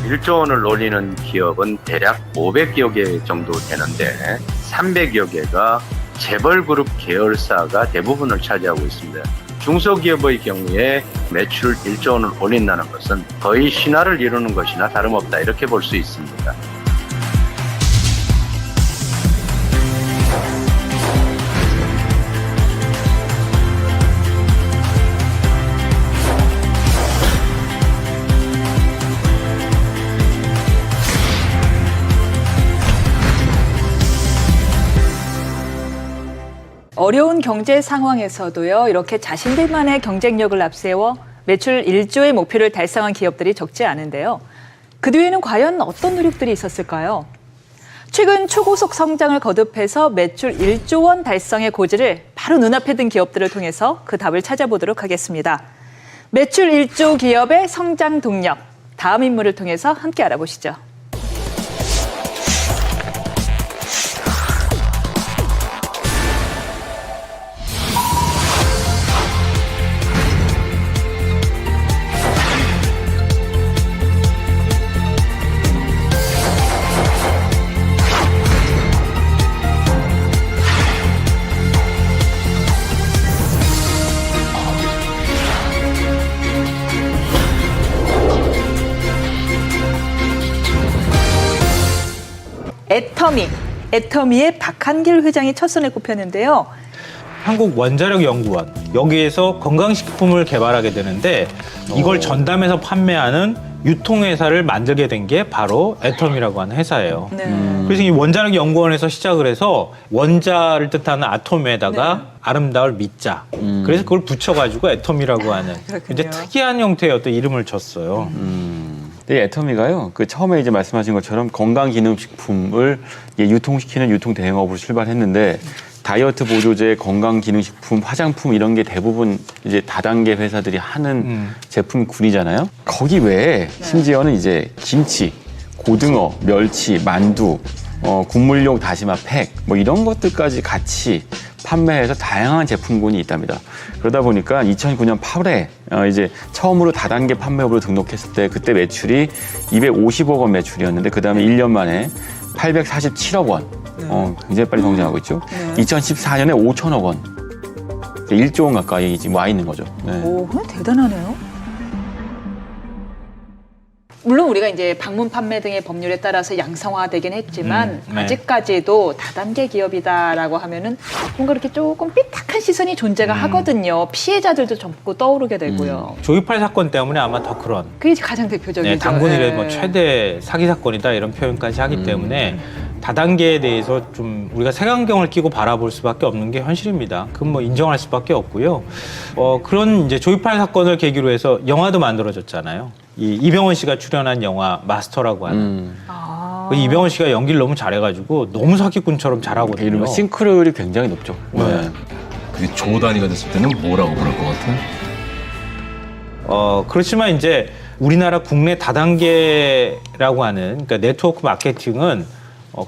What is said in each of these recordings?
1조 원을 올리는 기업은 대략 500여 개 정도 되는데 300여 개가 재벌그룹 계열사가 대부분을 차지하고 있습니다. 중소기업의 경우에 매출 1조 원을 올린다는 것은 거의 신화를 이루는 것이나 다름없다 이렇게 볼 수 있습니다. 어려운 경제 상황에서도요, 이렇게 자신들만의 경쟁력을 앞세워 매출 1조의 목표를 달성한 기업들이 적지 않은데요. 그 뒤에는 과연 어떤 노력들이 있었을까요? 최근 초고속 성장을 거듭해서 매출 1조 원 달성의 고지를 바로 눈앞에 둔 기업들을 통해서 그 답을 찾아보도록 하겠습니다. 매출 1조 기업의 성장 동력, 다음 인물을 통해서 함께 알아보시죠. 애터미의 박한길 회장이 첫 손에 꼽혔는데요. 한국원자력연구원, 여기에서 건강식품을 개발하게 되는데 이걸 전담해서 판매하는 유통회사를 만들게 된 게 바로 애터미라고 하는 회사예요. 네. 그래서 이 원자력연구원에서 시작을 해서 원자를 뜻하는 아톰에다가 네. 아름다울 미자. 그래서 그걸 붙여가지고 애터미라고 하는 이제 특이한 형태의 어떤 이름을 줬어요. 네, 애터미가요. 그 처음에 이제 말씀하신 것처럼 건강기능식품을 유통시키는 유통대행업으로 출발했는데 다이어트 보조제, 건강기능식품, 화장품 이런 게 대부분 이제 다단계 회사들이 하는 제품군이잖아요. 거기 외에 심지어는 이제 김치, 고등어, 멸치, 만두, 국물용 다시마 팩 뭐 이런 것들까지 같이 판매해서 다양한 제품군이 있답니다. 그러다 보니까 2009년 8월에 이제 처음으로 다단계 판매업으로 등록했을 때 그때 매출이 250억 원 매출이었는데 그 다음에 1년 만에 847억 원. 굉장히 빨리 성장하고 있죠. 2014년에 5천억 원. 1조 원 가까이 지금 와 있는 거죠. 네. 오, 대단하네요. 물론 우리가 이제 방문 판매 등의 법률에 따라서 양성화되긴 했지만 네. 아직까지도 다단계 기업이다라고 하면은 뭔가 이렇게 조금 삐딱한 시선이 존재가 하거든요. 피해자들도 젊고 떠오르게 되고요. 조이팔 사건 때문에 아마 더 그런. 그게 가장 대표적이죠. 네, 당군 이래 네. 뭐 최대 사기 사건이다 이런 표현까지 하기 때문에 다단계에 대해서 좀 우리가 색안경을 끼고 바라볼 수밖에 없는 게 현실입니다. 그건 뭐 인정할 수밖에 없고요. 그런 이제 조이팔 사건을 계기로 해서 영화도 만들어졌잖아요. 이병헌 씨가 출연한 영화 마스터라고 하는. 그 이병헌 씨가 연기를 너무 잘해가지고 너무 사기꾼처럼 잘하거든요. 이러면 싱크로율이 굉장히 높죠. 네. 그게 조 단위가 됐을 때는 뭐라고 부를 것 같아? 그렇지만 이제 우리나라 국내 다단계라고 하는 그러니까 네트워크 마케팅은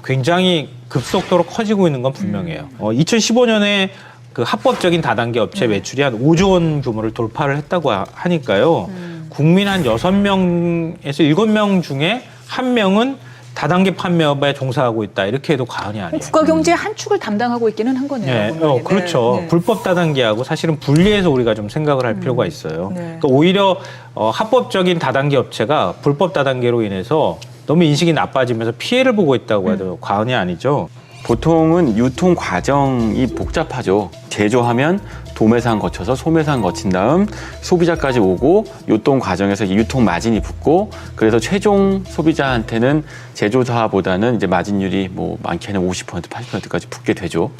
굉장히 급속도로 커지고 있는 건 분명해요. 2015년에 그 합법적인 다단계 업체 매출이 한 5조 원 규모를 돌파를 했다고 하니까요. 국민 한 6명에서 7명 중에 1명은 다단계 판매업에 종사하고 있다. 이렇게 해도 과언이 아니에요. 국가 경제의 한 축을 담당하고 있기는 한 거네요. 네, 보면. 그렇죠. 네. 불법 다단계하고 사실은 분리해서 우리가 좀 생각을 할 필요가 있어요. 네. 그러니까 오히려 합법적인 다단계 업체가 불법 다단계로 인해서 너무 인식이 나빠지면서 피해를 보고 있다고 해도 과언이 아니죠. 보통은 유통 과정이 복잡하죠. 제조하면 도매상 거쳐서 소매상 거친 다음 소비자까지 오고 유통 과정에서 유통 마진이 붙고 그래서 최종 소비자한테는 제조사보다는 이제 마진율이 뭐 많게는 50%, 80%까지 붙게 되죠.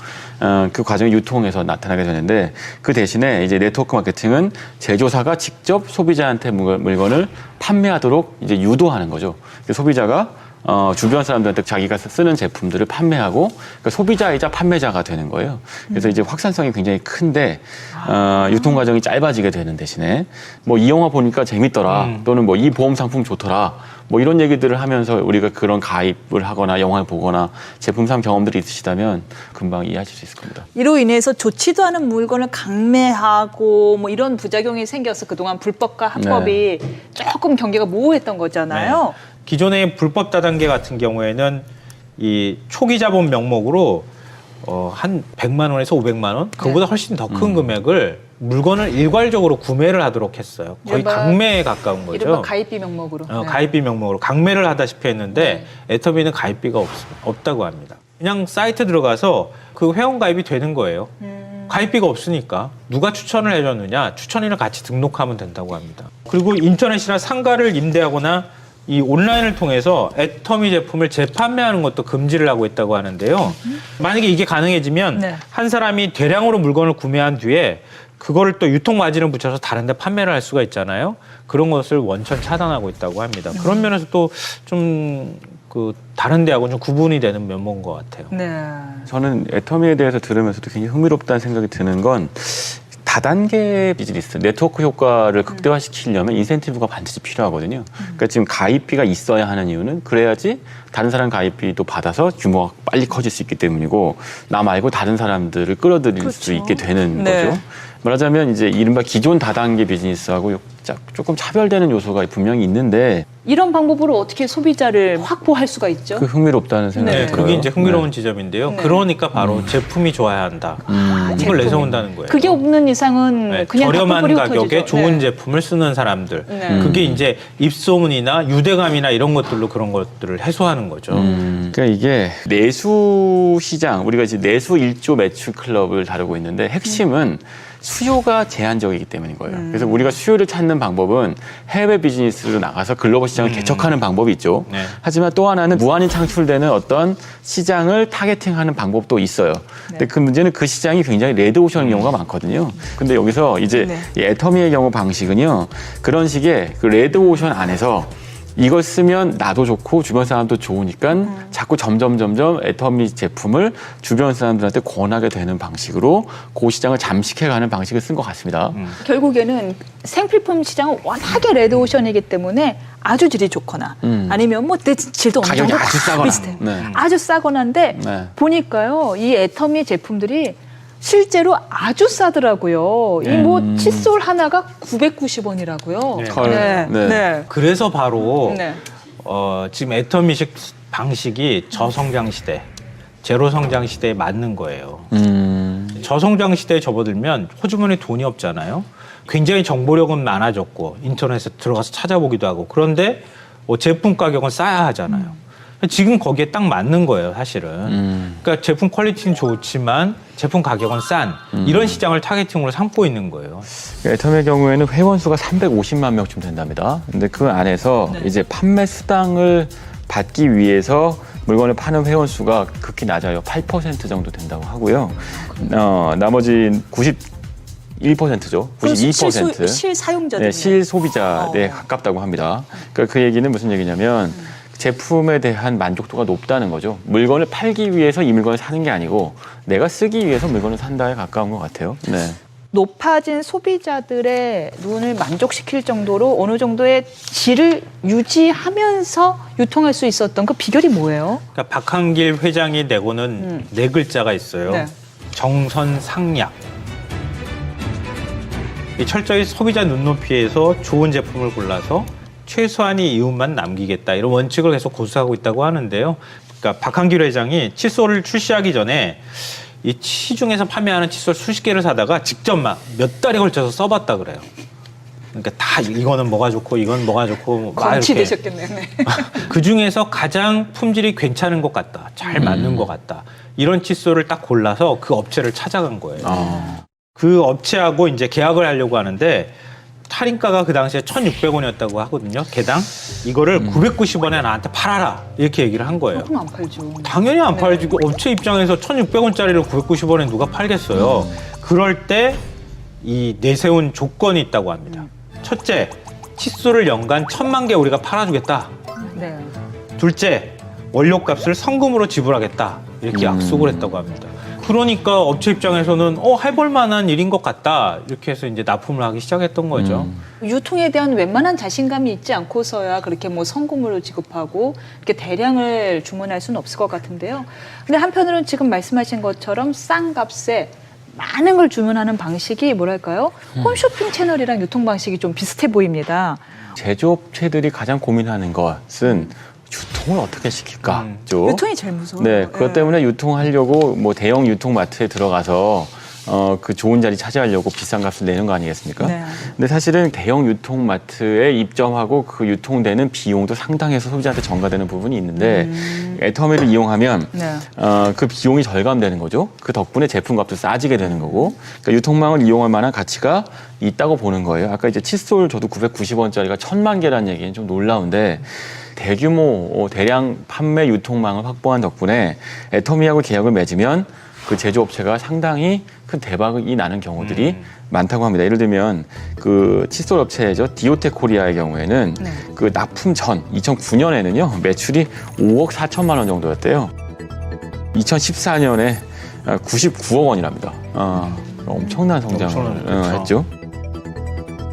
그 과정이 유통에서 나타나게 되는데 그 대신에 이제 네트워크 마케팅은 제조사가 직접 소비자한테 물건을 판매하도록 이제 유도하는 거죠. 소비자가 주변 사람들한테 자기가 쓰는 제품들을 판매하고 그러니까 소비자이자 판매자가 되는 거예요. 그래서 이제 확산성이 굉장히 큰데 유통 과정이 짧아지게 되는 대신에 뭐 이 영화 보니까 재밌더라 또는 뭐 이 보험 상품 좋더라 뭐 이런 얘기들을 하면서 우리가 그런 가입을 하거나 영화를 보거나 제품 산 경험들이 있으시다면 금방 이해하실 수 있을 겁니다. 이로 인해서 좋지도 않은 물건을 강매하고 뭐 이런 부작용이 생겨서 그동안 불법과 합법이 조금 경계가 모호했던 거잖아요. 네. 기존의 불법 다단계 같은 경우에는 이 초기 자본 명목으로 한 100만 원에서 500만 원, 그보다 훨씬 더 큰 금액을 물건을 일괄적으로 구매를 하도록 했어요. 거의 이른바- 강매에 가까운 거죠. 이른바 가입비 명목으로. 네. 가입비 명목으로 강매를 하다시피 했는데 애터미는 가입비가 없다고 합니다. 그냥 사이트 들어가서 그 회원 가입이 되는 거예요. 가입비가 없으니까 누가 추천을 해줬느냐, 추천인을 같이 등록하면 된다고 합니다. 그리고 인터넷이나 상가를 임대하거나 이 온라인을 통해서 애터미 제품을 재판매하는 것도 금지를 하고 있다고 하는데요. 만약에 이게 가능해지면 네. 한 사람이 대량으로 물건을 구매한 뒤에 그거를 또 유통 마진을 붙여서 다른 데 판매를 할 수가 있잖아요. 그런 것을 원천 차단하고 있다고 합니다. 그런 면에서 또 좀 그 다른 데하고는 좀 구분이 되는 면모인 것 같아요. 네. 저는 애터미에 대해서 들으면서도 굉장히 흥미롭다는 생각이 드는 건 다단계 비즈니스, 네트워크 효과를 극대화시키려면 인센티브가 반드시 필요하거든요. 그러니까 지금 가입비가 있어야 하는 이유는 그래야지 다른 사람 가입비도 받아서 규모가 빨리 커질 수 있기 때문이고 나 말고 다른 사람들을 끌어들일 그렇죠. 수 있게 되는 네. 거죠. 말하자면 이제 이른바 기존 다단계 비즈니스하고 조금 차별되는 요소가 분명히 있는데 이런 방법으로 어떻게 소비자를 확보할 수가 있죠? 그 흥미롭다는 생각이 네. 들어요. 그게 이제 흥미로운 네. 지점인데요. 네. 그러니까 바로 제품이 좋아야 한다. 이걸 제품. 내세운다는 거예요. 그게 없는 이상은 네, 그냥 저렴한 닭불이 가격에 흩어지죠. 좋은 네. 제품을 쓰는 사람들. 네. 그게 이제 입소문이나 유대감이나 이런 것들로 그런 것들을 해소하는 거죠. 그러니까 이게 내수 시장, 우리가 이제 내수 1조 매출 클럽을 다루고 있는데 핵심은 수요가 제한적이기 때문인 거예요. 그래서 우리가 수요를 찾는 방법은 해외 비즈니스로 나가서 글로벌 시장을 개척하는 방법이 있죠. 네. 하지만 또 하나는 무한히 창출되는 어떤 시장을 타겟팅하는 방법도 있어요. 근데 그 문제는 그 시장이 굉장히 레드오션인 경우가 많거든요. 근데 여기서 이제 네. 이 애터미의 경우 방식은요. 그런 식의 그 레드오션 안에서 이걸 쓰면 나도 좋고 주변 사람도 좋으니까 자꾸 점점 애터미 제품을 주변 사람들한테 권하게 되는 방식으로 그 시장을 잠식해가는 방식을 쓴 것 같습니다. 결국에는 생필품 시장은 워낙에 레드오션이기 때문에 아주 질이 좋거나 아니면 뭐 내 질도 어느 가격이 정도 아주 다 싸거나. 비슷해. 네. 아주 싸거나인데 네. 보니까요 이 애터미 제품들이 실제로 아주 싸더라고요. 이 뭐 칫솔 하나가 990원이라고요. 네. 헐. 네. 그래서 바로 네. 지금 애터미식 방식이 저성장 시대, 제로 성장 시대에 맞는 거예요. 저성장 시대에 접어들면 호주머니에 돈이 없잖아요. 굉장히 정보력은 많아졌고 인터넷에 들어가서 찾아보기도 하고 그런데 제품 가격은 싸야 하잖아요. 지금 거기에 딱 맞는 거예요, 사실은. 그러니까 제품 퀄리티는 좋지만 제품 가격은 싼 이런 시장을 타겟팅으로 삼고 있는 거예요. 애터미의 경우에는 회원 수가 350만 명쯤 된답니다. 근데 그 안에서 이제 판매 수당을 받기 위해서 물건을 파는 회원 수가 극히 낮아요. 8% 정도 된다고 하고요. 나머지 91%죠. 92%. 실사용자들. 네, 실소비자에 가깝다고 합니다. 그러니까 그 얘기는 무슨 얘기냐면 제품에 대한 만족도가 높다는 거죠. 물건을 팔기 위해서 이 물건을 사는 게 아니고 내가 쓰기 위해서 물건을 산다에 가까운 것 같아요. 네. 높아진 소비자들의 눈을 만족시킬 정도로 어느 정도의 질을 유지하면서 유통할 수 있었던 그 비결이 뭐예요? 그러니까 박한길 회장이 내고는 네 글자가 있어요. 네. 정선상약. 이 철저히 소비자 눈높이에서 좋은 제품을 골라서 최소한의 이윤만 남기겠다 이런 원칙을 계속 고수하고 있다고 하는데요. 그러니까 박한길 회장이 칫솔을 출시하기 전에 이 시중에서 판매하는 칫솔 수십 개를 사다가 직접 막 몇 달에 걸쳐서 써봤다 그래요. 그러니까 다 이거는 뭐가 좋고 이건 뭐가 좋고 막 검치 이렇게 되셨겠네요. 네. 그 중에서 가장 품질이 괜찮은 것 같다, 잘 맞는 것 같다 이런 칫솔을 딱 골라서 그 업체를 찾아간 거예요. 그 업체하고 이제 계약을 하려고 하는데. 할인가가 그 당시에 1,600원이었다고 하거든요. 개당. 이거를 990원에 나한테 팔아라. 이렇게 얘기를 한 거예요. 그럼 안 팔죠. 당연히 안 네. 팔지. 그 업체 입장에서 1,600원짜리를 990원에 누가 팔겠어요. 그럴 때 이 내세운 조건이 있다고 합니다. 첫째, 칫솔을 연간 1,000만 개 우리가 팔아주겠다. 네. 둘째, 원료값을 성금으로 지불하겠다. 이렇게 약속을 했다고 합니다. 그러니까 업체 입장에서는 해볼 만한 일인 것 같다. 이렇게 해서 이제 납품을 하기 시작했던 거죠. 유통에 대한 웬만한 자신감이 있지 않고서야 그렇게 뭐 성금으로 지급하고 이렇게 대량을 주문할 수는 없을 것 같은데요. 근데 한편으로는 지금 말씀하신 것처럼 싼 값에 많은 걸 주문하는 방식이 뭐랄까요? 홈쇼핑 채널이랑 유통 방식이 좀 비슷해 보입니다. 제조업체들이 가장 고민하는 것은 유통을 어떻게 시킬까죠. 유통이 제일 무서워요. 네, 그것 때문에 유통하려고 뭐 대형 유통마트에 들어가서 그 좋은 자리 차지하려고 비싼 값을 내는 거 아니겠습니까? 네. 근데 사실은 대형 유통마트에 입점하고 그 유통되는 비용도 상당해서 소비자한테 전가되는 부분이 있는데 애터미를 이용하면 네. 그 비용이 절감되는 거죠. 그 덕분에 제품값도 싸지게 되는 거고, 그러니까 유통망을 이용할 만한 가치가 있다고 보는 거예요. 아까 이제 칫솔 저도 990원짜리가 1000만 개라는 얘기는 좀 놀라운데 대규모 대량 판매 유통망을 확보한 덕분에 애터미하고 계약을 맺으면 그 제조업체가 상당히 큰 대박이 나는 경우들이 많다고 합니다. 예를 들면 그 칫솔 업체죠. 디오텍 코리아의 경우에는 네. 그 납품 전 2009년에는요 매출이 5억 4천만 원 정도였대요. 2014년에 99억 원이랍니다. 엄청난 성장을 그렇죠. 했죠.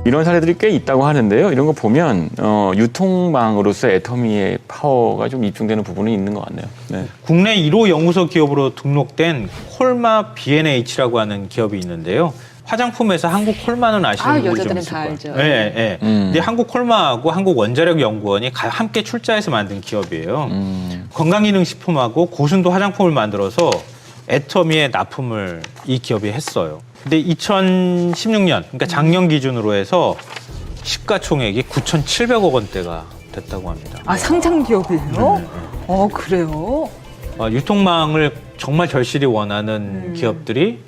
이런 사례들이 꽤 있다고 하는데요. 이런 거 보면 유통망으로서 애터미의 파워가 좀 입증되는 부분이 있는 것 같네요. 네. 국내 1호 연구소 기업으로 등록된 콜마 B&H라고 하는 기업이 있는데요. 화장품에서 한국 콜마는 아시는 분이 좀 여자들은 있을 다 거예요. 알죠. 네, 네. 근데 한국 콜마하고 한국 원자력 연구원이 함께 출자해서 만든 기업이에요. 건강기능식품하고 고순도 화장품을 만들어서 애터미에 납품을 이 기업이 했어요. 근데 2016년, 그러니까 작년 기준으로 해서 시가총액이 9,700억 원대가 됐다고 합니다. 아, 상장 기업이에요? 그래요? 유통망을 정말 절실히 원하는 기업들이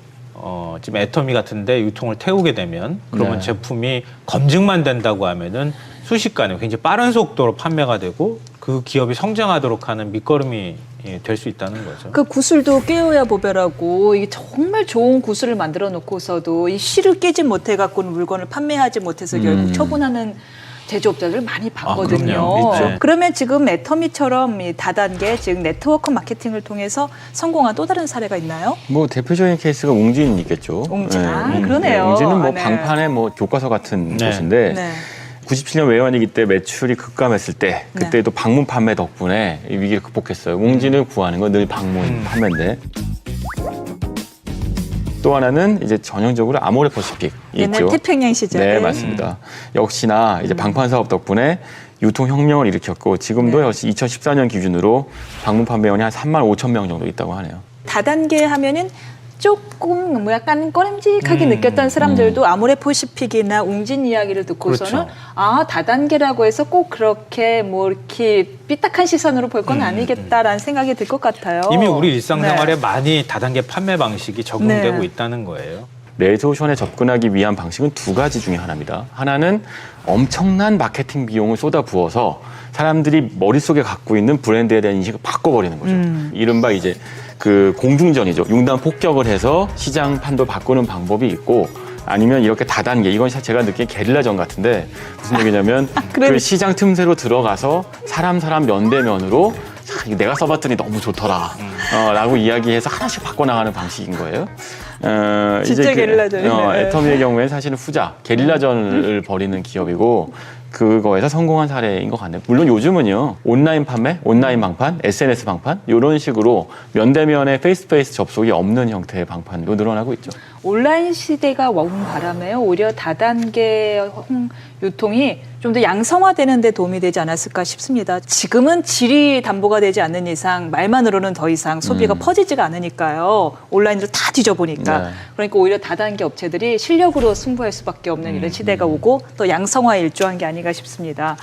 지금 애터미 같은데 유통을 태우게 되면 그러면 네. 제품이 검증만 된다고 하면은 순식간에 굉장히 빠른 속도로 판매가 되고 그 기업이 성장하도록 하는 밑거름이 될 수 있다는 거죠. 그 구슬도 깨어야 보배라고 이게 정말 좋은 구슬을 만들어 놓고서도 이 실을 깨지 못해 갖고는 물건을 판매하지 못해서 결국 처분하는 제조업자들 많이 봤거든요. 그럼요. 있죠. 그러면 지금 애터미처럼 이 다단계 즉 네트워크 마케팅을 통해서 성공한 또 다른 사례가 있나요? 뭐 대표적인 케이스가 웅진이 있겠죠. 웅진. 그러네요. 웅진은 뭐 네. 방판의 뭐 교과서 같은 네. 곳인데 네. 97년 외환위기 때 매출이 급감했을 때 그때도 방문 판매 덕분에 이 위기를 극복했어요. 웅진을 구하는 건 늘 방문 판매인데 또 하나는 이제 전형적으로 아모레퍼시픽이 옛날 있죠. 태평양 시절에. 네, 맞습니다. 역시나 이제 방판 사업 덕분에 유통혁명을 일으켰고 지금도 역시 2014년 기준으로 방문 판매원이 한 3만 5천 명 정도 있다고 하네요. 다단계 하면은 조금 뭐 약간 꺼림직하게 느꼈던 사람들도 아모레퍼시픽이나 웅진 이야기를 듣고서는 그렇죠. 아 다단계라고 해서 꼭 그렇게 뭐 이렇게 삐딱한 시선으로 볼 건 아니겠다라는 생각이 들 것 같아요. 이미 우리 일상생활에 네. 많이 다단계 판매 방식이 적용되고 네. 있다는 거예요. 레조션에 접근하기 위한 방식은 두 가지 중에 하나입니다. 하나는 엄청난 마케팅 비용을 쏟아부어서 사람들이 머릿속에 갖고 있는 브랜드에 대한 인식을 바꿔버리는 거죠. 이른바 이제 그 공중전이죠. 융단 폭격을 해서 시장 판도 바꾸는 방법이 있고 아니면 이렇게 다단계, 이건 제가 느낀 게릴라전 같은데 무슨 얘기냐면 그 시장 틈새로 들어가서 사람 면대면으로 이거 내가 써봤더니 너무 좋더라 라고 이야기해서 하나씩 바꿔나가는 방식인 거예요. 진짜 게릴라전이네요. 애터미의 경우에 사실은 후자, 게릴라전을 벌이는 기업이고 그거에서 성공한 사례인 것 같네요. 물론 요즘은요 온라인 판매, 온라인 방판, SNS 방판 이런 식으로 면대면의 페이스투페이스 접속이 없는 형태의 방판도 늘어나고 있죠. 온라인 시대가 온 바람에 오히려 다단계 유통이 좀 더 양성화되는 데 도움이 되지 않았을까 싶습니다. 지금은 질이 담보가 되지 않는 이상 말만으로는 더 이상 소비가 퍼지지가 않으니까요. 온라인으로 다 뒤져보니까. 네. 그러니까 오히려 다단계 업체들이 실력으로 승부할 수밖에 없는 이런 시대가 오고 또 양성화에 일조한 게 아닌가 싶습니다.